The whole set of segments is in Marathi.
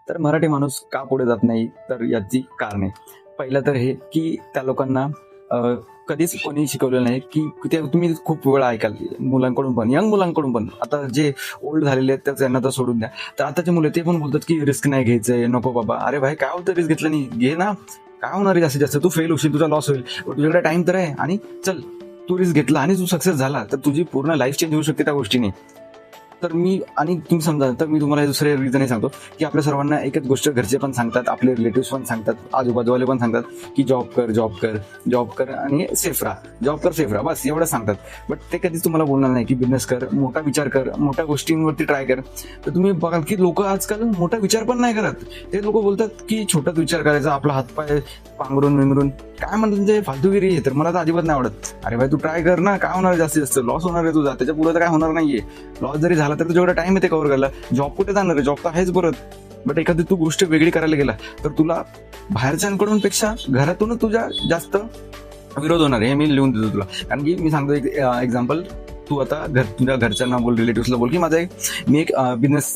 तर मराठी माणूस का पुढे जात नाही, तर याची कारणे. पहिलं तर हे की त्या लोकांना कधीच कोणी शिकवलेलं नाही की ते तुम्ही खूप वेळा ऐकाल मुलांकडून पण, यंग मुलांकडून पण. आता जे ओल्ड झालेले आहेत त्यांना तर सोडून द्या, तर आताचे मुलं ते पण बोलतात की रिस्क नाही घ्यायचंय, नको बाबा. अरे भाई, काय होतं रिस्क घेतलं नाही, घे ना. काय होणार आहे जास्तीत जास्त? तू फेल होशील, तुझा लॉस होईल, तुझ्याकडे टाइम तर आहे. आणि चल, तू रिस्क घेतला आणि तू सक्सेस झाला तर तुझी पूर्ण लाईफ चेंज होऊ शकते त्या गोष्टीने. तर मी, आणि तुम्ही समजा, तर मी तुम्हाला दुसरे रिझनही सांगतो की आपल्या सर्वांना एकच गोष्ट घरचे पण सांगतात, आपले रिलेटिव्ह पण सांगतात, आजूबाजूवाले पण सांगतात की जॉब कर, जॉब कर, जॉब कर आणि सेफ राहा, जॉब कर, सेफ राहा, बस एवढं सांगतात. बट ते कधीच तुम्हाला बोलणार नाही की बिझनेस कर, मोठा विचार कर, मोठ्या गोष्टींवरती ट्राय कर. तर तुम्ही बघाल की लोक आजकाल मोठा विचार पण नाही करत. ते लोक बोलतात की छोटाच विचार करायचा, आपला हातपाय पांघरून विंगरून, काय म्हणतात म्हणजे फालतूगिरी आहे. तर मला तर अजिबात नाही आवडत. अरे भाई, तू ट्राय कर ना, काय होणार जास्तीत जास्त? लॉस होणार आहे तुझा, त्याच्या पुढे तर काय होणार नाहीये. लॉस जरी झाला तर तुझ्याकडे टाइम आहे ते कव्हर करायला. जॉब कुठे जाणार आहे? जॉब तर आहेच परत. बट एखादी तू गोष्ट वेगळी करायला गेला तर तुला बाहेरच्यांकडून पेक्षा घरातूनच तुझ्या जास्त विरोध होणार आहे. हे मी लिहून देतो तुला. कारण की मी सांगतो एक एक्झाम्पल. तू आता तुझ्या घरच्यांना बोल, रिलेटिव्हला बोल की मी एक बिझनेस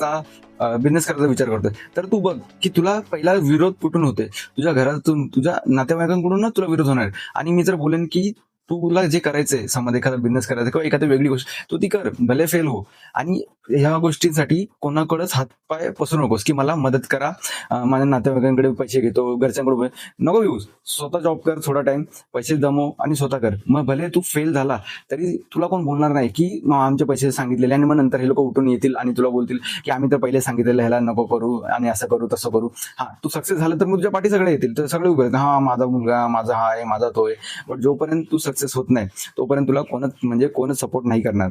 करायचा विचार करतोय. तर तू बघ की तुला पहिला विरोध कुठून होते. तुझ्या घरातून, तुझ्या नातेवाईकांकडून ना तुला विरोध होणार. आणि मी जर बोलेन की तुला जे करायचंय, समज एखादा बिझनेस करायचा किंवा एखादी वेगळी गोष्ट, तू ती कर, भले फेल हो. आणि ह्या गोष्टींसाठी कोणाकडेच हातपाय पसरू नकोस की मला मदत करा, माझ्या नातेवाईकांकडे पैसे घेतो, घरच्यांकडून नको घेऊ. स्वतः जॉब कर, थोडा टाइम पैसे जमव आणि स्वतः कर. मग भले तू फेल झाला तरी तुला कोण बोलणार नाही की आमचे पैसे सांगितलेले, आणि मग नंतर हे लोक उठून येतील आणि तुला बोलतील की आम्ही तर पहिले सांगितलेलं, ह्याला नको करू आणि असं करू तसं करू. हा, तू सक्सेस झालं तर मग तुझ्या पाठी सगळे येतील, तर सगळे उभे आहेत, हा माझा मुलगा, माझा हा आहे, माझा तो आहे. बट जोपर्यंत तू सक्सेस होत नाही तोपर्यंत तुला कोणच सपोर्ट नाही करणार.